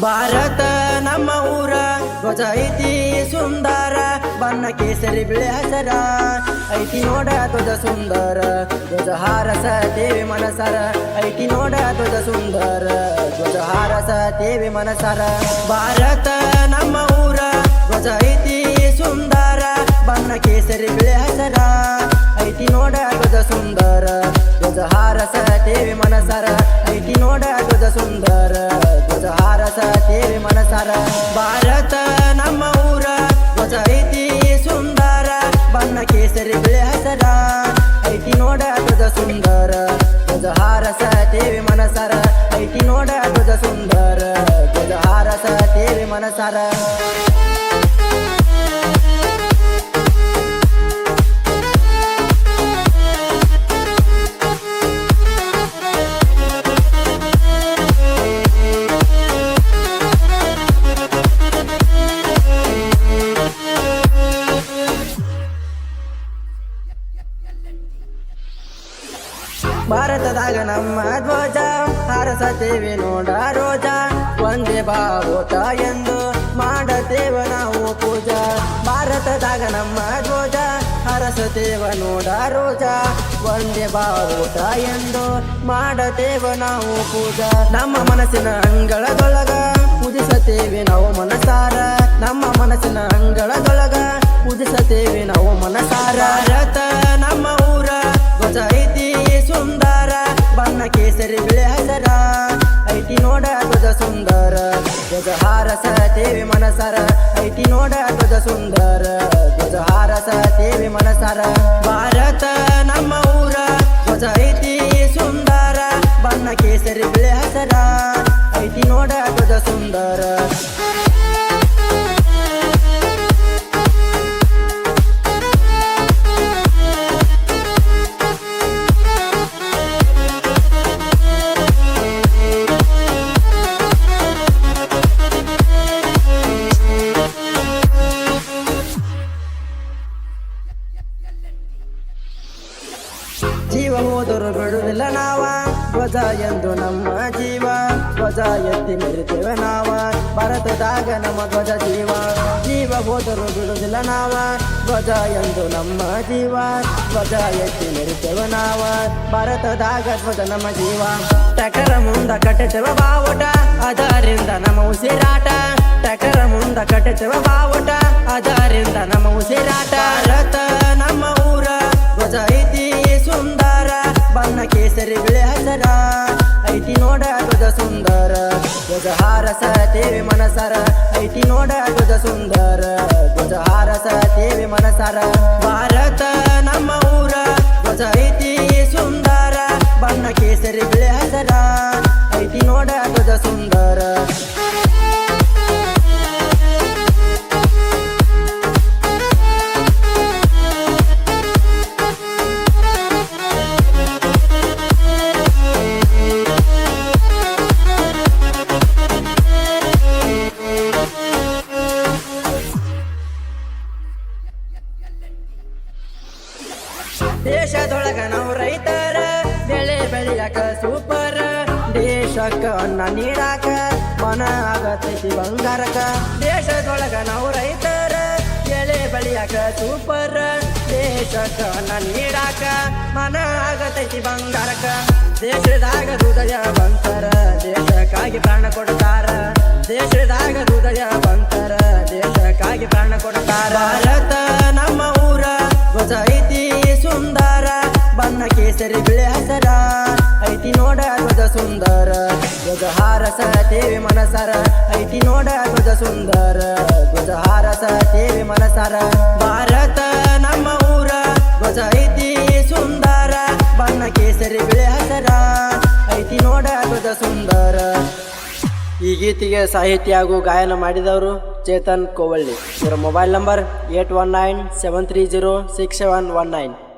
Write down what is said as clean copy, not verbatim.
ಭಾರತ ನಮ್ಮ ಊರ ಧ್ವಜ ಐತಿ ಸುಂದರ ಬಣ್ಣ ಕೇಸರಿ ಬಿಳಿ ಹಸರ ಐತಿ ನೋಡ ಧ್ವಜ ಸುಂದರ ಧ್ವಜ ಹಾರಸ ದೇವಿ ಮನಸರ ಐತಿ ನೋಡ ಧ್ವಜ ಸುಂದರ ಧ್ವಜ ಹಾರಸ ದೇವಿ ಮನಸರ ಭಾರತ ನಮ್ಮ ಊರ ಧ್ವಜ ಐತಿ ಸುಂದರ ಬಣ್ಣ ಕೇಸರಿ ಬಿಳಿ ಹಸರ ಐತಿ ನೋಡ ಧ್ವಜ ಸುಂದರ ಧ್ವಜ ಹಾರಸ ದೇವಿ ಮನಸರ ಐತಿ ನೋಡ ಧ್ವಜ ಸುಂದರ ಧ್ವಜ ಹಾರಸ ದೇವಿ ಮನಸರ ಭಾರತ ನಮ್ಮ ಊರ ಧ್ವಜ ಐತಿ ಸುಂದರ ಬಣ್ಣ ಕೇಸರಿ ಬಿಳಿ ಹಸರ ಐತಿ ನೋಡ ಧ್ವಜ ಸುಂದರ ಧ್ವಜ ಹಾರಸ ದೇವಿ ಮನಸರ ಐತಿ ನೋಡ ಧ್ವಜ ಸುಂದರ ಧ್ವಜ ಹಾರಸ ದೇವಿ ಮನಸರ ಭಾರತದಾಗ ನಮ್ಮ ಧ್ವಜ ಹಾರಸತೇವೆ ನೋಡ ರೋಜ ಒಂದೇ ಭಾವೋತ ಎಂದು ಮಾಡತೇವ ನಾವು ಪೂಜಾ ಭಾರತದಾಗ ನಮ್ಮ ಧ್ವಜ ಹಾರಸತೇವ ನೋಡ ರೋಜ ಒಂದೇ ಭಾವೋತ ಎಂದು ಮಾಡತೇವ ನಾವು ಪೂಜಾ ನಮ್ಮ ಮನಸ್ಸಿನ ಅಂಗಳದೊಳಗ ಪೂಜಿಸತೇವೆ ನಾವು ಮನಸಾರ ನಮ್ಮ ಮನಸ್ಸಿನ ಅಂಗಳದೊಳಗ ಪೂಜಿಸತೇವೆ ನಾವು ಮನಸಾರ ಭಾರತ ನಮ್ಮ ಊರ ಧ್ವಜ ಐತಿ ಸುಂದರ ಬಣ್ಣ ಕೇಸರಿ ಬಿಳಿ ಹಸರ ಐತಿ ನೋಡ ಧ್ವಜ ಸುಂದರ ಧ್ವಜ ಹಾರಸ ದೇವಿ ಮನಸರ ಐತಿ ನೋಡ ಧ್ವಜ ಸುಂದರ ಧ್ವಜ ಹಾರಸ ದೇವಿ ಮನಸರ ಭಾರತ ನಮ್ಮ ಊರ ಧ್ವಜ ಐತಿ ಸುಂದರ ಬಣ್ಣ ಕೇಸರಿ ಬಿಳಿ ಹಸರ ಐತಿ ನೋಡ ಧ್ವಜ ಸುಂದರ ಜೀವ ಹೋದರು ಬಿಡುವುದಿಲ್ಲ ನಾವ ಧ್ವಜ ಎಂದು ನಮ್ಮ ಜೀವ ಧ್ವಜ ಎತ್ತಿ ಮೆರಿತೇವೆ ನಾವ ಭಾರತದಾಗ ನಮ್ಮ ಧ್ವಜ ಜೀವ ಜೀವ ಹೋದರು ಬಿಡುವುದಿಲ್ಲ ನಾವ ಧ್ವಜ ಎಂದು ನಮ್ಮ ಜೀವ ಧ್ವಜ ಎತ್ತಿ ಮೆರಿತೇವೆ ನಾವ ಭಾರತದಾಗ ಧ್ವಜ ನಮ್ಮ ಜೀವ ಟಕರ ಮುಂದ ಕಟ್ಟತೇವ ಬಾವುಟ ಅದರಿಂದ ನಮ್ಮ ಉಸಿರಾಟ ಟಕರ ಮುಂದ ಕಟ್ಟತೇವ ಬಾವುಟ ಅದರಿಂದ ನಮ್ಮ ಉಸಿರಾಟ ಭಾರತ ನಮ್ಮ ಊರ ಧ್ವಜ ಐತಿ ಸುಂದರ ಬಣ್ಣ ಕೇಸರಿ ಬಿಳಿ ಹಸರ ಐತಿ ನೋಡ ಧ್ವಜ ಸುಂದರ ಧ್ವಜ ಹಾರಸ ದೇವಿ ಮನಸರ ಐತಿ ನೋಡ ಧ್ವಜ ಸುಂದರ ಧ್ವಜ ಹಾರಸ ದೇವಿ ಮನಸರ ಭಾರತ ನಮ್ಮ ಊರ ಧ್ವಜ ಐತಿ ಸುಂದರ ಬಣ್ಣ ಕೇಸರಿ ಬಿಳಿ ಹಸರ ಐತಿ ನೋಡ ಧ್ವಜ ಸುಂದರ ದೇಶದೊಳಗ ನಾವು ರೈತರ ಬೆಳೆ ಬೆಳೆಯಕ ಸೂಪರ್ ದೇಶಕ್ಕ ಅನ್ನ ನೀಡಾಕ ಮನ ಆಗತೈತಿ ಬಂಗಾರಕ ದೇಶದೊಳಗ ನಾವು ರೈತರ ಬೆಳೆ ಬೆಳೆಯಕ ಸೂಪರ್ ದೇಶಕ್ಕ ಅನ್ನ ನೀಡಾಕ ಮನ ಆಗತೈತಿ ಬಂಗಾರಕ ದೇಶದಾಗ ಹೃದಯ ಬಂತರ ದೇಶಕ್ಕಾಗಿ ಪ್ರಾಣ ಕೊಡ್ತಾರ ದೇಶದಾಗ ಹೃದಯ ಬಂತರ ದೇಶಕ್ಕಾಗಿ ಪ್ರಾಣ ಕೊಡ್ತಾರ ಭಾರತ ನಮ್ಮ ಊರ ಧ್ವಜ ಐತಿ ಸುಂದರ ಬಣ್ಣ ಕೇಸರಿ ಬಿಳಿ ಹಸರ ಐತಿ ನೋಡ ಧ್ವಜ ಸುಂದರ ಧ್ವಜ ಹಾರಸ ದೇವಿ ಮನಸರ ಐತಿ ನೋಡ ಧ್ವಜ ಸುಂದರ ಧ್ವಜ ಹಾರಸ ದೇವಿ ಮನಸರ ಭಾರತ ನಮ್ಮ ಊರ ಧ್ವಜ ಐತಿ ಸುಂದರ ಬಣ್ಣ ಕೇಸರಿ ಬಿಳಿ ಹಸರ ಐತಿ ನೋಡ ಧ್ವಜ ಸುಂದರ ಈ ಗೀತೆಗೆ ಸಾಹಿತ್ಯ ಹಾಗೂ ಗಾಯನ ಮಾಡಿದವರು ಚೇತನ್ ಕೋವಳ್ಳಿ. ಇವರ ಮೊಬೈಲ್ ನಂಬರ್ 8197306719.